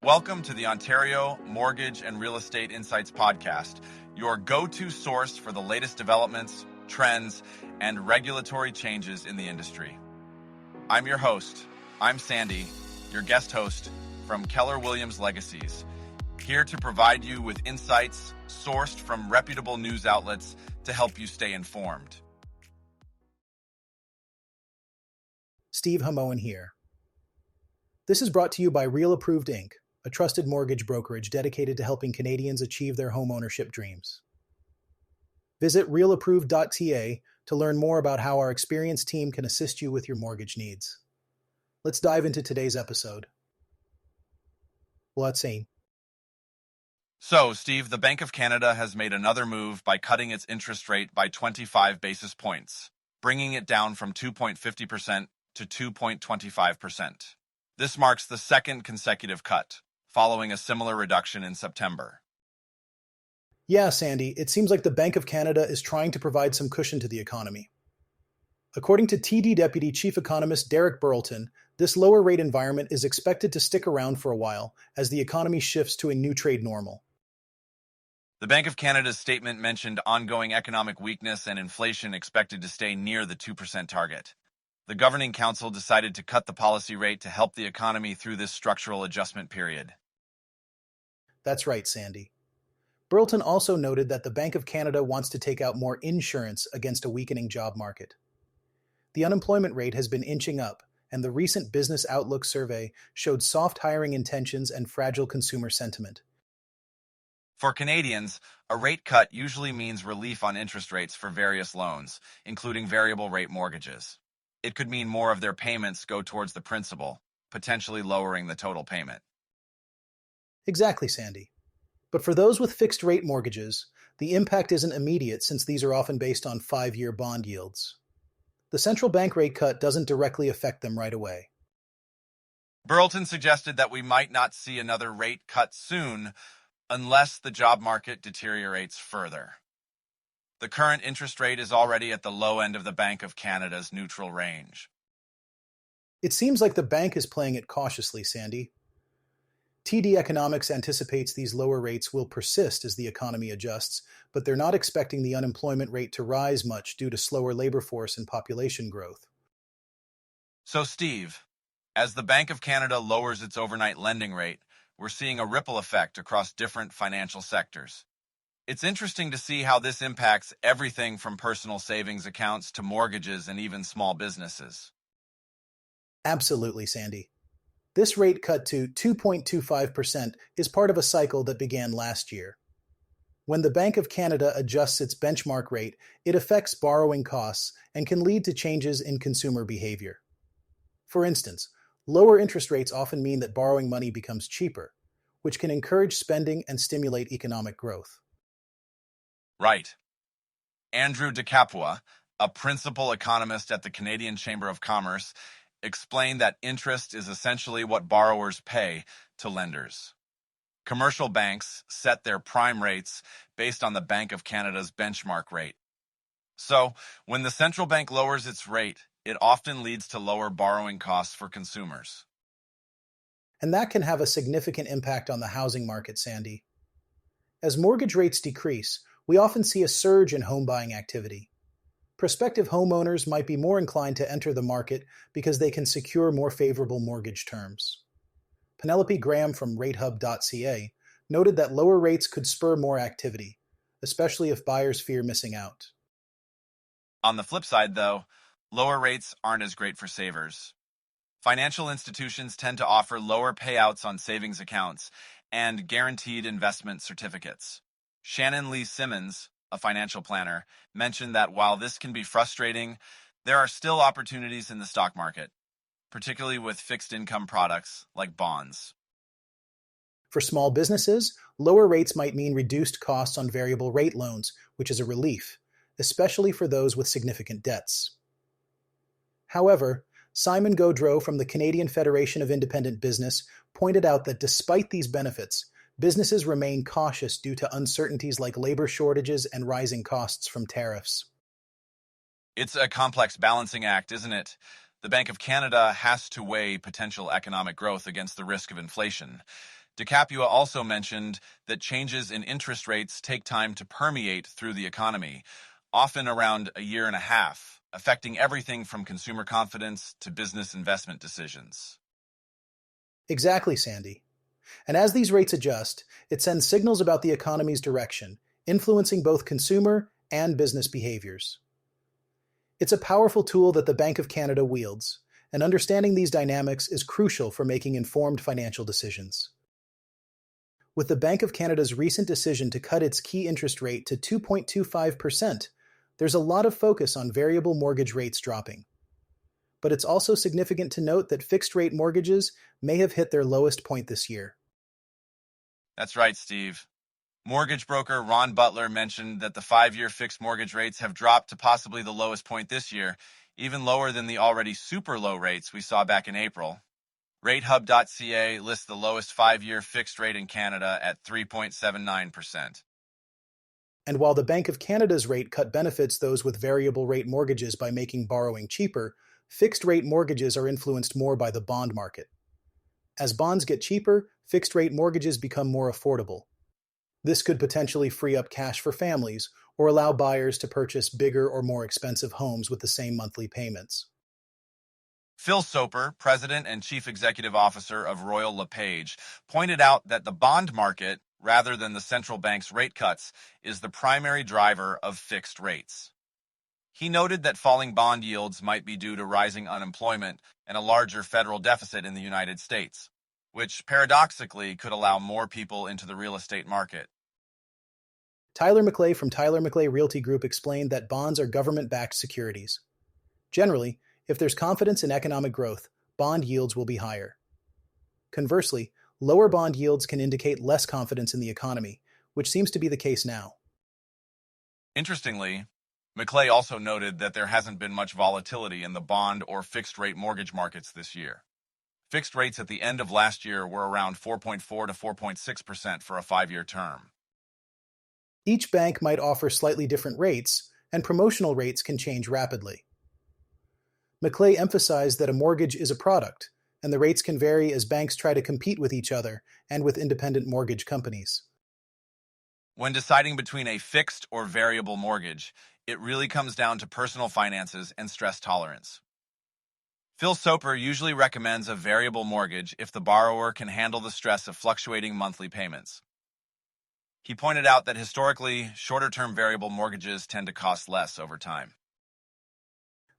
Welcome to the Ontario Mortgage and Real Estate Insights Podcast, your go-to source for the latest developments, trends, and regulatory changes in the industry. I'm your host. I'm Sandy, your guest host from Keller Williams Legacies, here to provide you with insights sourced from reputable news outlets to help you stay informed. Steve Hamoen here. This is brought to you by Real Approved Inc., a trusted mortgage brokerage dedicated to helping Canadians achieve their home ownership dreams. Visit realapproved.ca to learn more about how our experienced team can assist you with your mortgage needs. Let's dive into today's episode. Let's see. So, Steve, the Bank of Canada has made another move by cutting its interest rate by 25 basis points, bringing it down from 2.50% to 2.25%. This marks the second consecutive cut, following a similar reduction in September. Yeah, Sandy, it seems like the Bank of Canada is trying to provide some cushion to the economy. According to TD Deputy Chief Economist Derek Burleton, this lower rate environment is expected to stick around for a while as the economy shifts to a new trade normal. The Bank of Canada's statement mentioned ongoing economic weakness and inflation expected to stay near the 2% target. The Governing Council decided to cut the policy rate to help the economy through this structural adjustment period. That's right, Sandy. Burleton also noted that the Bank of Canada wants to take out more insurance against a weakening job market. The unemployment rate has been inching up, and the recent Business Outlook survey showed soft hiring intentions and fragile consumer sentiment. For Canadians, a rate cut usually means relief on interest rates for various loans, including variable rate mortgages. It could mean more of their payments go towards the principal, potentially lowering the total payment. Exactly, Sandy. But for those with fixed-rate mortgages, the impact isn't immediate since these are often based on 5-year bond yields. The central bank rate cut doesn't directly affect them right away. Burleton suggested that we might not see another rate cut soon unless the job market deteriorates further. The current interest rate is already at the low end of the Bank of Canada's neutral range. It seems like the bank is playing it cautiously, Sandy. TD Economics anticipates these lower rates will persist as the economy adjusts, but they're not expecting the unemployment rate to rise much due to slower labor force and population growth. So, Steve, as the Bank of Canada lowers its overnight lending rate, we're seeing a ripple effect across different financial sectors. It's interesting to see how this impacts everything from personal savings accounts to mortgages and even small businesses. Absolutely, Sandy. This rate cut to 2.25% is part of a cycle that began last year. When the Bank of Canada adjusts its benchmark rate, it affects borrowing costs and can lead to changes in consumer behavior. For instance, lower interest rates often mean that borrowing money becomes cheaper, which can encourage spending and stimulate economic growth. Right. Andrew DeCapua, a principal economist at the Canadian Chamber of Commerce, explained that interest is essentially what borrowers pay to lenders. Commercial banks set their prime rates based on the Bank of Canada's benchmark rate. So, when the central bank lowers its rate, it often leads to lower borrowing costs for consumers. And that can have a significant impact on the housing market, Sandy. As mortgage rates decrease, we often see a surge in home buying activity. Prospective homeowners might be more inclined to enter the market because they can secure more favorable mortgage terms. Penelope Graham from ratehub.ca noted that lower rates could spur more activity, especially if buyers fear missing out. On the flip side, though, lower rates aren't as great for savers. Financial institutions tend to offer lower payouts on savings accounts and guaranteed investment certificates. Shannon Lee Simmons, a financial planner, mentioned that while this can be frustrating, there are still opportunities in the stock market, particularly with fixed income products like bonds. For small businesses, lower rates might mean reduced costs on variable rate loans, which is a relief, especially for those with significant debts. However, Simon Gaudreau from the Canadian Federation of Independent Business pointed out that despite these benefits, businesses remain cautious due to uncertainties like labor shortages and rising costs from tariffs. It's a complex balancing act, isn't it? The Bank of Canada has to weigh potential economic growth against the risk of inflation. DiCapua also mentioned that changes in interest rates take time to permeate through the economy, often around a year and a half, affecting everything from consumer confidence to business investment decisions. Exactly, Sandy. And as these rates adjust, it sends signals about the economy's direction, influencing both consumer and business behaviors. It's a powerful tool that the Bank of Canada wields, and understanding these dynamics is crucial for making informed financial decisions. With the Bank of Canada's recent decision to cut its key interest rate to 2.25%, there's a lot of focus on variable mortgage rates dropping. But it's also significant to note that fixed rate mortgages may have hit their lowest point this year. That's right, Steve. Mortgage broker Ron Butler mentioned that the 5-year fixed mortgage rates have dropped to possibly the lowest point this year, even lower than the already super low rates we saw back in April. RateHub.ca lists the lowest 5-year fixed rate in Canada at 3.79%. And while the Bank of Canada's rate cut benefits those with variable rate mortgages by making borrowing cheaper, fixed rate mortgages are influenced more by the bond market. As bonds get cheaper, fixed rate mortgages become more affordable. This could potentially free up cash for families or allow buyers to purchase bigger or more expensive homes with the same monthly payments. Phil Soper, president and chief executive officer of Royal LePage, pointed out that the bond market, rather than the central bank's rate cuts, is the primary driver of fixed rates. He noted that falling bond yields might be due to rising unemployment and a larger federal deficit in the United States, which paradoxically could allow more people into the real estate market. Tyler McClay from Tyler McClay Realty Group explained that bonds are government-backed securities. Generally, if there's confidence in economic growth, bond yields will be higher. Conversely, lower bond yields can indicate less confidence in the economy, which seems to be the case now. Interestingly, McClay also noted that there hasn't been much volatility in the bond or fixed-rate mortgage markets this year. Fixed rates at the end of last year were around 4.4 to 4.6% for a 5-year term. Each bank might offer slightly different rates, and promotional rates can change rapidly. McClay emphasized that a mortgage is a product, and the rates can vary as banks try to compete with each other and with independent mortgage companies. When deciding between a fixed or variable mortgage, it really comes down to personal finances and stress tolerance. Phil Soper usually recommends a variable mortgage if the borrower can handle the stress of fluctuating monthly payments. He pointed out that historically, shorter-term variable mortgages tend to cost less over time.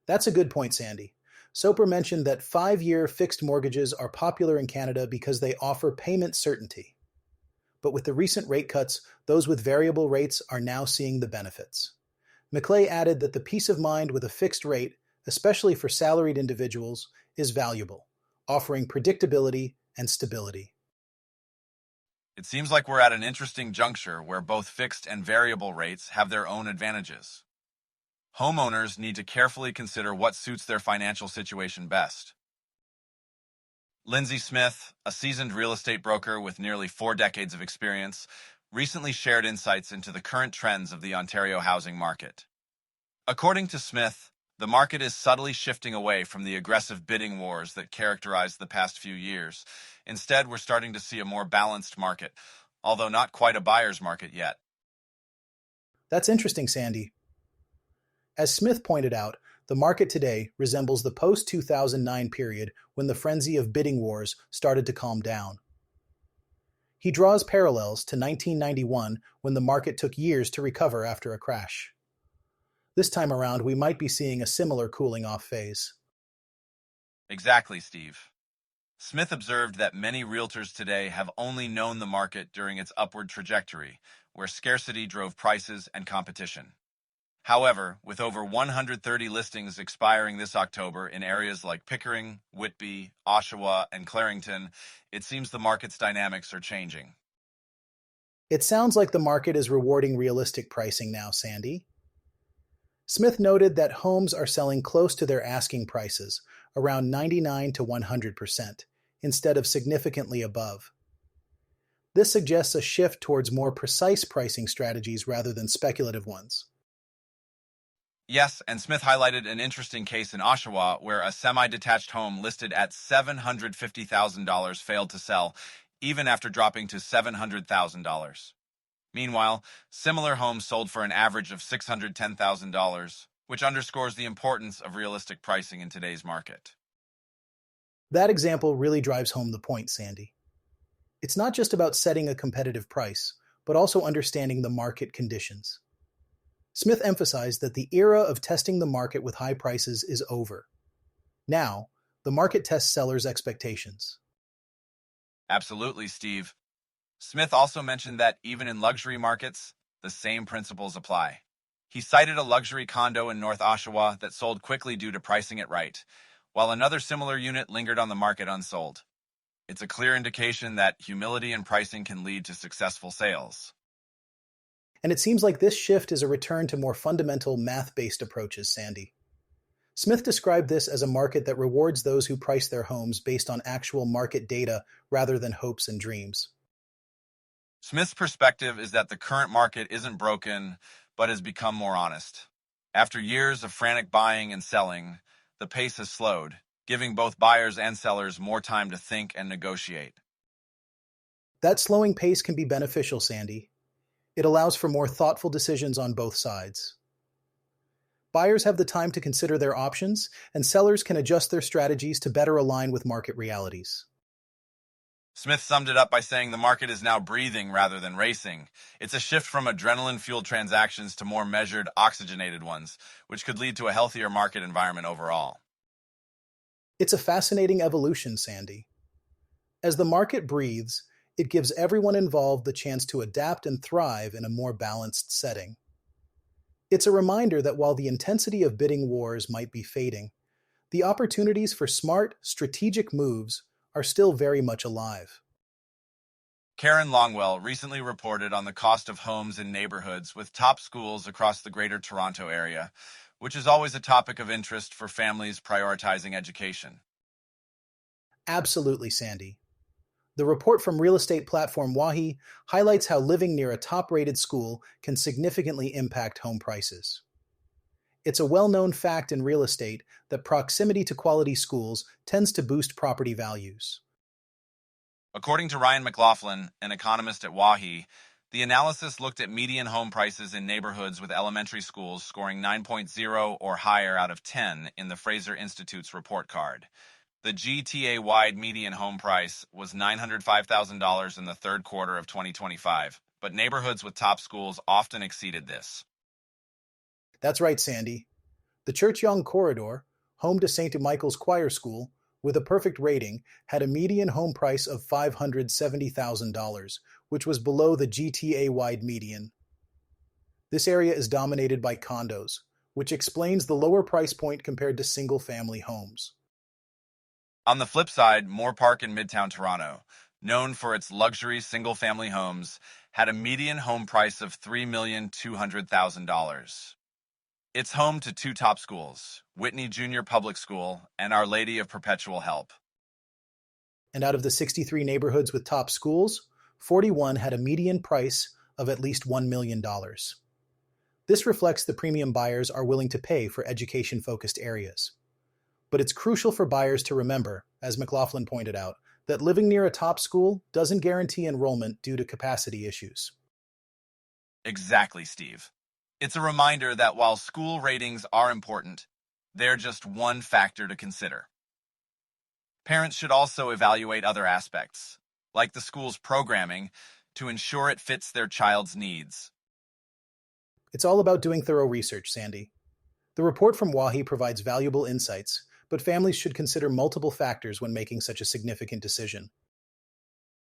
That's a good point, Sandy. Soper mentioned that 5-year fixed mortgages are popular in Canada because they offer payment certainty. But with the recent rate cuts, those with variable rates are now seeing the benefits. McClay added that the peace of mind with a fixed rate, especially for salaried individuals, is valuable, offering predictability and stability. It seems like we're at an interesting juncture where both fixed and variable rates have their own advantages. Homeowners need to carefully consider what suits their financial situation best. Lindsay Smith, a seasoned real estate broker with nearly 4 decades of experience, recently shared insights into the current trends of the Ontario housing market. According to Smith, the market is subtly shifting away from the aggressive bidding wars that characterized the past few years. Instead, we're starting to see a more balanced market, although not quite a buyer's market yet. That's interesting, Sandy. As Smith pointed out, the market today resembles the post-2009 period when the frenzy of bidding wars started to calm down. He draws parallels to 1991 when the market took years to recover after a crash. This time around, we might be seeing a similar cooling off phase. Exactly, Steve. Smith observed that many realtors today have only known the market during its upward trajectory, where scarcity drove prices and competition. However, with over 130 listings expiring this October in areas like Pickering, Whitby, Oshawa, and Clarington, it seems the market's dynamics are changing. It sounds like the market is rewarding realistic pricing now, Sandy. Smith noted that homes are selling close to their asking prices, around 99 to 100%, instead of significantly above. This suggests a shift towards more precise pricing strategies rather than speculative ones. Yes, and Smith highlighted an interesting case in Oshawa where a semi-detached home listed at $750,000 failed to sell, even after dropping to $700,000. Meanwhile, similar homes sold for an average of $610,000, which underscores the importance of realistic pricing in today's market. That example really drives home the point, Sandy. It's not just about setting a competitive price, but also understanding the market conditions. Smith emphasized that the era of testing the market with high prices is over. Now, the market tests sellers' expectations. Absolutely, Steve. Smith also mentioned that even in luxury markets, the same principles apply. He cited a luxury condo in North Oshawa that sold quickly due to pricing it right, while another similar unit lingered on the market unsold. It's a clear indication that humility in pricing can lead to successful sales. And it seems like this shift is a return to more fundamental math-based approaches, Sandy. Smith described this as a market that rewards those who price their homes based on actual market data rather than hopes and dreams. Smith's perspective is that the current market isn't broken, but has become more honest. After years of frantic buying and selling, the pace has slowed, giving both buyers and sellers more time to think and negotiate. That slowing pace can be beneficial, Sandy. It allows for more thoughtful decisions on both sides. Buyers have the time to consider their options, and sellers can adjust their strategies to better align with market realities. Smith summed it up by saying the market is now breathing rather than racing. It's a shift from adrenaline-fueled transactions to more measured, oxygenated ones, which could lead to a healthier market environment overall. It's a fascinating evolution, Sandy. As the market breathes, it gives everyone involved the chance to adapt and thrive in a more balanced setting. It's a reminder that while the intensity of bidding wars might be fading, the opportunities for smart, strategic moves are still very much alive. Karen Longwell recently reported on the cost of homes in neighborhoods with top schools across the Greater Toronto area, which is always a topic of interest for families prioritizing education. Absolutely, Sandy. The report from real estate platform Wahi highlights how living near a top-rated school can significantly impact home prices. It's a well-known fact in real estate that proximity to quality schools tends to boost property values. According to Ryan McLaughlin, an economist at Wahi, the analysis looked at median home prices in neighborhoods with elementary schools scoring 9.0 or higher out of 10 in the Fraser Institute's report card. The GTA-wide median home price was $905,000 in the third quarter of 2025, but neighborhoods with top schools often exceeded this. That's right, Sandy. The Church Yonge Corridor, home to St. Michael's Choir School, with a perfect rating, had a median home price of $570,000, which was below the GTA-wide median. This area is dominated by condos, which explains the lower price point compared to single-family homes. On the flip side, Moore Park in Midtown Toronto, known for its luxury single-family homes, had a median home price of $3,200,000. It's home to two top schools, Whitney Junior Public School and Our Lady of Perpetual Help. And out of the 63 neighborhoods with top schools, 41 had a median price of at least $1 million. This reflects the premium buyers are willing to pay for education-focused areas. But it's crucial for buyers to remember, as McLaughlin pointed out, that living near a top school doesn't guarantee enrollment due to capacity issues. Exactly, Steve. It's a reminder that while school ratings are important, they're just one factor to consider. Parents should also evaluate other aspects, like the school's programming, to ensure it fits their child's needs. It's all about doing thorough research, Sandy. The report from Wahi provides valuable insights, but families should consider multiple factors when making such a significant decision.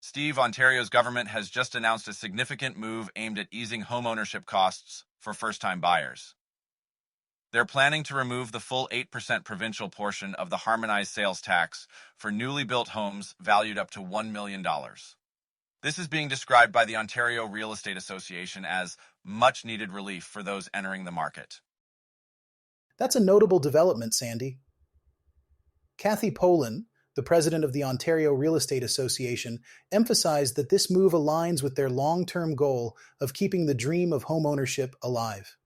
Steve, Ontario's government has just announced a significant move aimed at easing homeownership costs for first-time buyers. They're planning to remove the full 8% provincial portion of the harmonized sales tax for newly built homes valued up to $1 million. This is being described by the Ontario Real Estate Association as much-needed relief for those entering the market. That's a notable development, Sandy. Kathy Poland, the president of the Ontario Real Estate Association, emphasized that this move aligns with their long-term goal of keeping the dream of homeownership alive.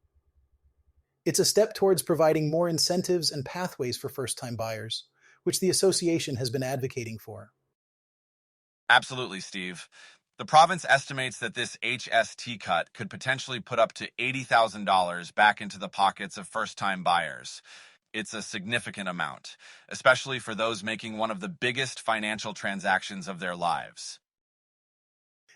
It's a step towards providing more incentives and pathways for first-time buyers, which the association has been advocating for. Absolutely, Steve. The province estimates that this HST cut could potentially put up to $80,000 back into the pockets of first-time buyers. It's a significant amount, especially for those making one of the biggest financial transactions of their lives.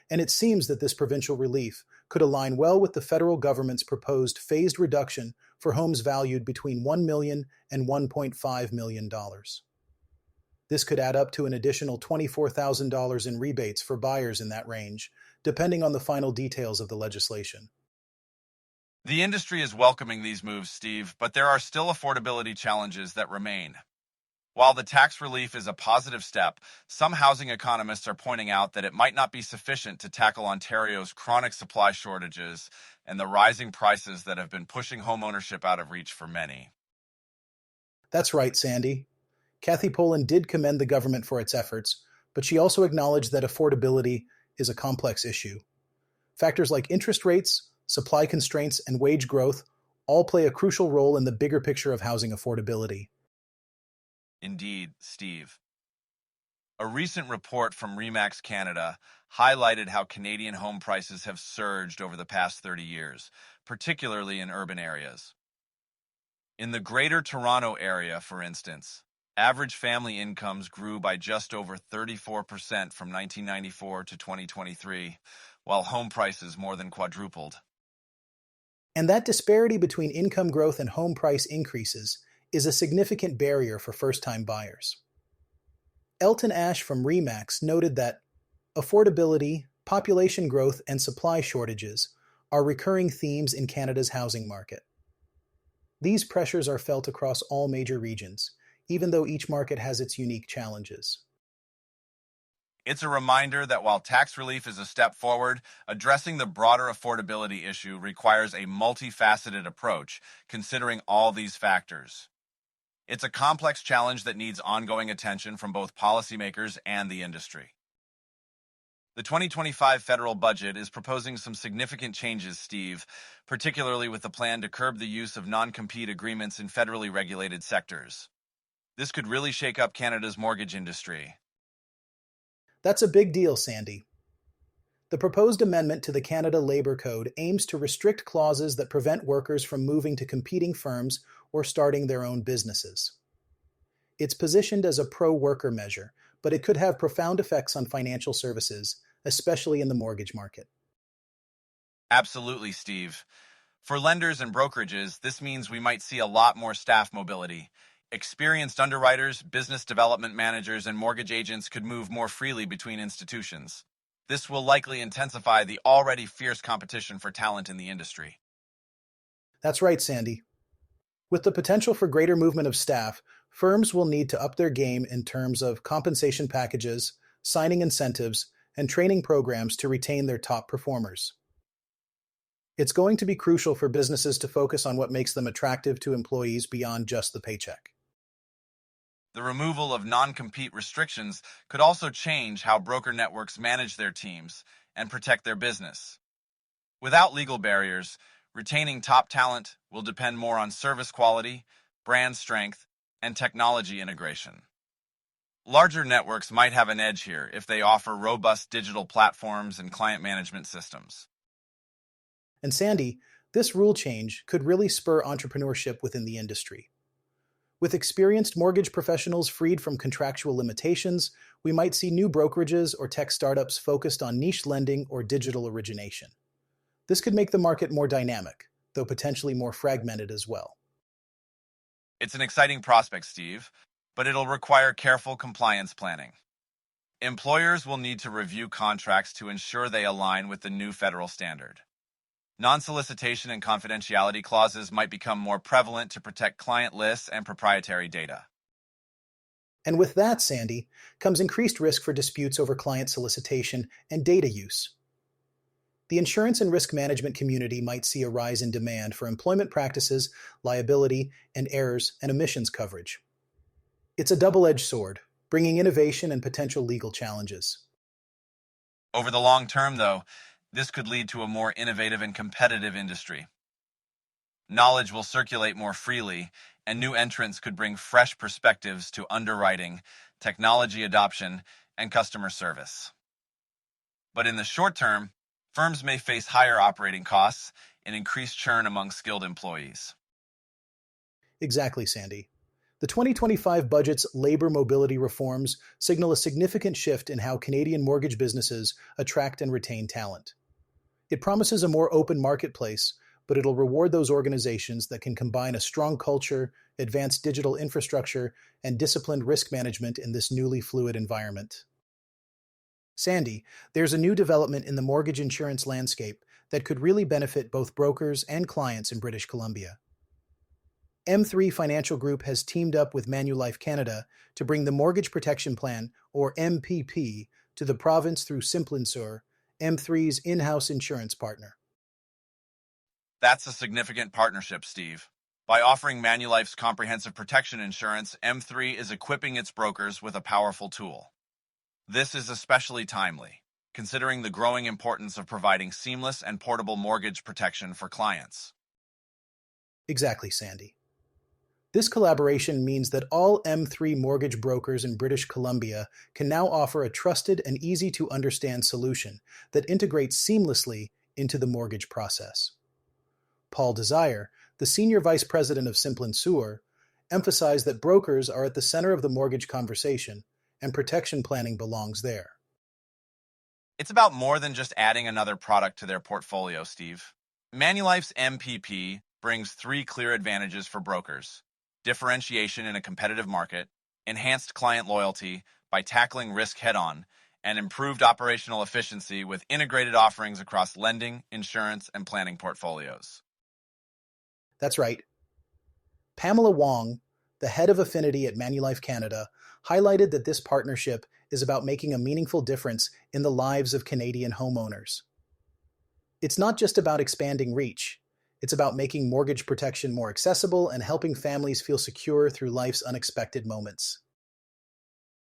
And it seems that this provincial relief could align well with the federal government's proposed phased reduction for homes valued between $1 million and $1.5 million. This could add up to an additional $24,000 in rebates for buyers in that range, depending on the final details of the legislation. The industry is welcoming these moves, Steve, but there are still affordability challenges that remain. While the tax relief is a positive step, some housing economists are pointing out that it might not be sufficient to tackle Ontario's chronic supply shortages and the rising prices that have been pushing homeownership out of reach for many. That's right, Sandy. Kathy Poland did commend the government for its efforts, but she also acknowledged that affordability is a complex issue. Factors like interest rates, supply constraints, and wage growth all play a crucial role in the bigger picture of housing affordability. Indeed, Steve. A recent report from Remax Canada highlighted how Canadian home prices have surged over the past 30 years, particularly in urban areas. In the Greater Toronto Area, for instance, average family incomes grew by just over 34% from 1994 to 2023, while home prices more than quadrupled. And that disparity between income growth and home price increases is a significant barrier for first time buyers. Elton Ash from Remax noted that affordability, population growth, and supply shortages are recurring themes in Canada's housing market. These pressures are felt across all major regions, even though each market has its unique challenges. It's a reminder that while tax relief is a step forward, addressing the broader affordability issue requires a multifaceted approach, considering all these factors. It's a complex challenge that needs ongoing attention from both policymakers and the industry. The 2025 federal budget is proposing some significant changes, Steve, particularly with the plan to curb the use of non-compete agreements in federally regulated sectors. This could really shake up Canada's mortgage industry. That's a big deal, Sandy. The proposed amendment to the Canada Labour Code aims to restrict clauses that prevent workers from moving to competing firms or starting their own businesses. It's positioned as a pro-worker measure, but it could have profound effects on financial services, especially in the mortgage market. Absolutely, Steve. For lenders and brokerages, this means we might see a lot more staff mobility. Experienced underwriters, business development managers, and mortgage agents could move more freely between institutions. This will likely intensify the already fierce competition for talent in the industry. That's right, Sandy. With the potential for greater movement of staff, firms will need to up their game in terms of compensation packages, signing incentives, and training programs to retain their top performers. It's going to be crucial for businesses to focus on what makes them attractive to employees beyond just the paycheck. The removal of non-compete restrictions could also change how broker networks manage their teams and protect their business. Without legal barriers, retaining top talent will depend more on service quality, brand strength, and technology integration. Larger networks might have an edge here if they offer robust digital platforms and client management systems. And Sandy, this rule change could really spur entrepreneurship within the industry. With experienced mortgage professionals freed from contractual limitations, we might see new brokerages or tech startups focused on niche lending or digital origination. This could make the market more dynamic, though potentially more fragmented as well. It's an exciting prospect, Steve, but it'll require careful compliance planning. Employers will need to review contracts to ensure they align with the new federal standard. Non-solicitation and confidentiality clauses might become more prevalent to protect client lists and proprietary data. And with that, Sandy, comes increased risk for disputes over client solicitation and data use. The insurance and risk management community might see a rise in demand for employment practices, liability, and errors and omissions coverage. It's a double-edged sword, bringing innovation and potential legal challenges. Over the long term, though, this could lead to a more innovative and competitive industry. Knowledge will circulate more freely, and new entrants could bring fresh perspectives to underwriting, technology adoption, and customer service. But in the short term, firms may face higher operating costs and increased churn among skilled employees. Exactly, Sandy. The 2025 budget's labor mobility reforms signal a significant shift in how Canadian mortgage businesses attract and retain talent. It promises a more open marketplace, but it'll reward those organizations that can combine a strong culture, advanced digital infrastructure, and disciplined risk management in this newly fluid environment. Sandy, there's a new development in the mortgage insurance landscape that could really benefit both brokers and clients in British Columbia. M3 Financial Group has teamed up with Manulife Canada to bring the Mortgage Protection Plan, or MPP, to the province through Simplinsure, M3's in-house insurance partner. That's a significant partnership, Steve. By offering Manulife's comprehensive protection insurance, M3 is equipping its brokers with a powerful tool. This is especially timely, considering the growing importance of providing seamless and portable mortgage protection for clients. Exactly, Sandy. This collaboration means that all M3 mortgage brokers in British Columbia can now offer a trusted and easy to understand solution that integrates seamlessly into the mortgage process. Paul Desire, the Senior Vice President of Simplinsure, emphasized that brokers are at the center of the mortgage conversation and protection planning belongs there. It's about more than just adding another product to their portfolio, Steve. Manulife's MPP brings three clear advantages for brokers: differentiation in a competitive market, enhanced client loyalty by tackling risk head-on, and improved operational efficiency with integrated offerings across lending, insurance, and planning portfolios. That's right. Pamela Wong, the head of Affinity at Manulife Canada, highlighted that this partnership is about making a meaningful difference in the lives of Canadian homeowners. It's not just about expanding reach. It's about making mortgage protection more accessible and helping families feel secure through life's unexpected moments.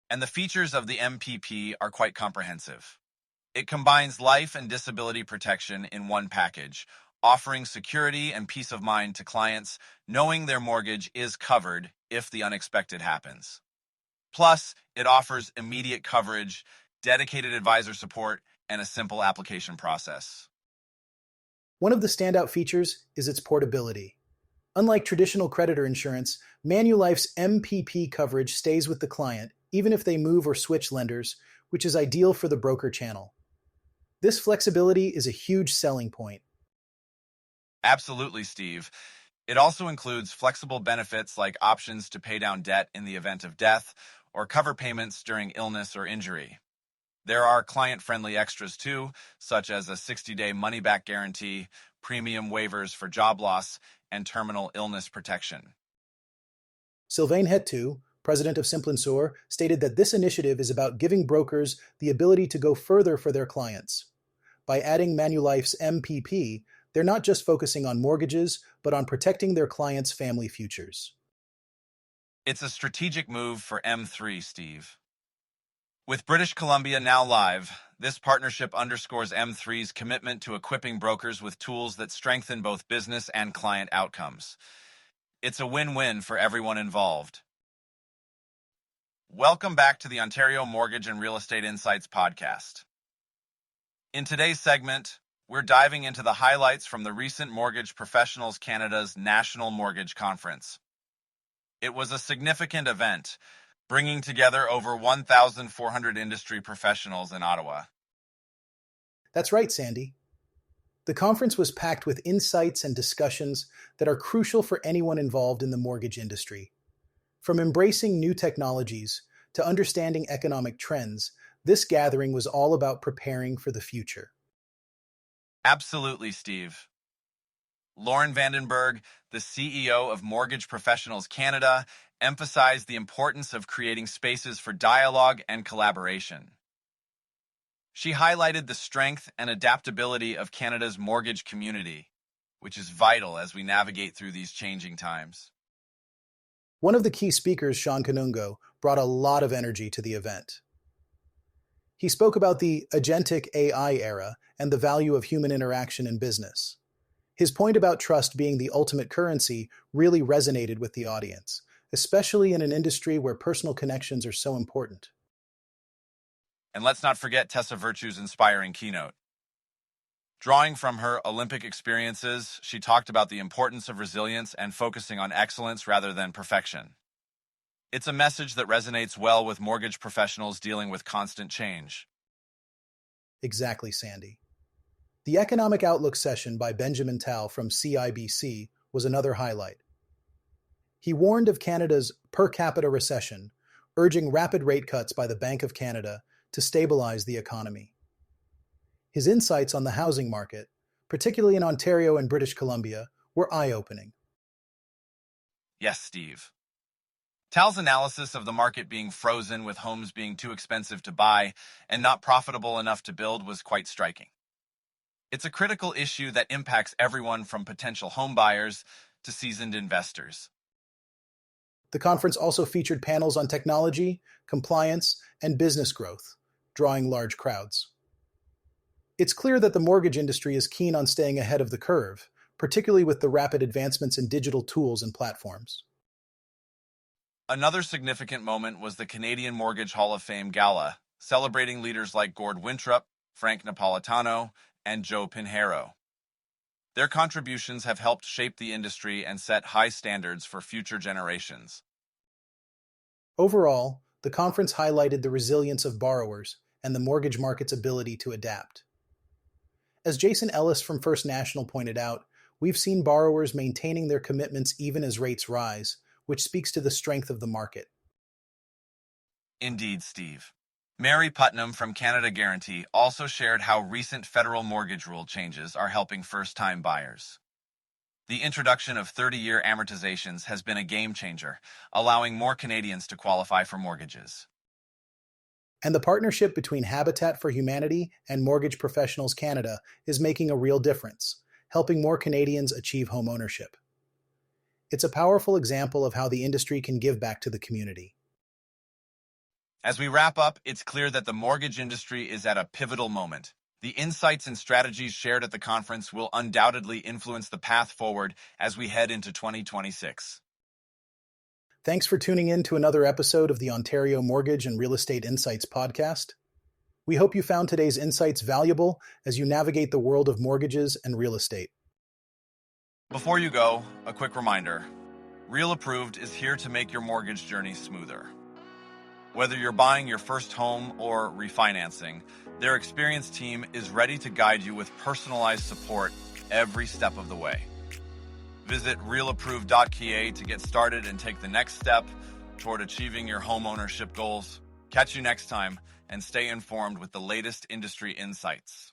And the features of the MPP are quite comprehensive. It combines life and disability protection in one package, offering security and peace of mind to clients, knowing their mortgage is covered if the unexpected happens. Plus, it offers immediate coverage, dedicated advisor support, and a simple application process. One of the standout features is its portability. Unlike traditional creditor insurance, Manulife's MPP coverage stays with the client even if they move or switch lenders, which is ideal for the broker channel. This flexibility is a huge selling point. Absolutely, Steve. It also includes flexible benefits like options to pay down debt in the event of death or cover payments during illness or injury. There are client-friendly extras too, such as a 60-day money-back guarantee, premium waivers for job loss, and terminal illness protection. Sylvain Hettu, president of Simplinsure, stated that this initiative is about giving brokers the ability to go further for their clients. By adding Manulife's MPP, they're not just focusing on mortgages, but on protecting their clients' family futures. It's a strategic move for M3, Steve. With British Columbia now live, this partnership underscores M3's commitment to equipping brokers with tools that strengthen both business and client outcomes. It's a win-win for everyone involved. Welcome back to the Ontario Mortgage and Real Estate Insights podcast. In today's segment, we're diving into the highlights from the recent Mortgage Professionals Canada's National Mortgage Conference. It was a significant event, bringing together over 1,400 industry professionals in Ottawa. That's right, Sandy. The conference was packed with insights and discussions that are crucial for anyone involved in the mortgage industry. From embracing new technologies to understanding economic trends, this gathering was all about preparing for the future. Absolutely, Steve. Lauren Vandenberg, the CEO of Mortgage Professionals Canada, emphasized the importance of creating spaces for dialogue and collaboration. She highlighted the strength and adaptability of Canada's mortgage community, which is vital as we navigate through these changing times. One of the key speakers, Sean Kanungo, brought a lot of energy to the event. He spoke about the agentic AI era and the value of human interaction in business. His point about trust being the ultimate currency really resonated with the audience, especially in an industry where personal connections are so important. And let's not forget Tessa Virtue's inspiring keynote. Drawing from her Olympic experiences, she talked about the importance of resilience and focusing on excellence rather than perfection. It's a message that resonates well with mortgage professionals dealing with constant change. Exactly, Sandy. The Economic Outlook session by Benjamin Tal from CIBC was another highlight. He warned of Canada's per capita recession, urging rapid rate cuts by the Bank of Canada to stabilize the economy. His insights on the housing market, particularly in Ontario and British Columbia, were eye-opening. Yes, Steve. Tal's analysis of the market being frozen with homes being too expensive to buy and not profitable enough to build was quite striking. It's a critical issue that impacts everyone from potential homebuyers to seasoned investors. The conference also featured panels on technology, compliance, and business growth, drawing large crowds. It's clear that the mortgage industry is keen on staying ahead of the curve, particularly with the rapid advancements in digital tools and platforms. Another significant moment was the Canadian Mortgage Hall of Fame Gala, celebrating leaders like Gord Winthrop, Frank Napolitano, and Joe Pinheiro. Their contributions have helped shape the industry and set high standards for future generations. Overall, the conference highlighted the resilience of borrowers and the mortgage market's ability to adapt. As Jason Ellis from First National pointed out, we've seen borrowers maintaining their commitments even as rates rise, which speaks to the strength of the market. Indeed, Steve. Mary Putnam from Canada Guarantee also shared how recent federal mortgage rule changes are helping first-time buyers. The introduction of 30-year amortizations has been a game changer, allowing more Canadians to qualify for mortgages. And the partnership between Habitat for Humanity and Mortgage Professionals Canada is making a real difference, helping more Canadians achieve home ownership. It's a powerful example of how the industry can give back to the community. As we wrap up, it's clear that the mortgage industry is at a pivotal moment. The insights and strategies shared at the conference will undoubtedly influence the path forward as we head into 2026. Thanks for tuning in to another episode of the Ontario Mortgage and Real Estate Insights podcast. We hope you found today's insights valuable as you navigate the world of mortgages and real estate. Before you go, a quick reminder. Real Approved is here to make your mortgage journey smoother. Whether you're buying your first home or refinancing, their experienced team is ready to guide you with personalized support every step of the way. Visit realapproved.ca to get started and take the next step toward achieving your home ownership goals. Catch you next time and stay informed with the latest industry insights.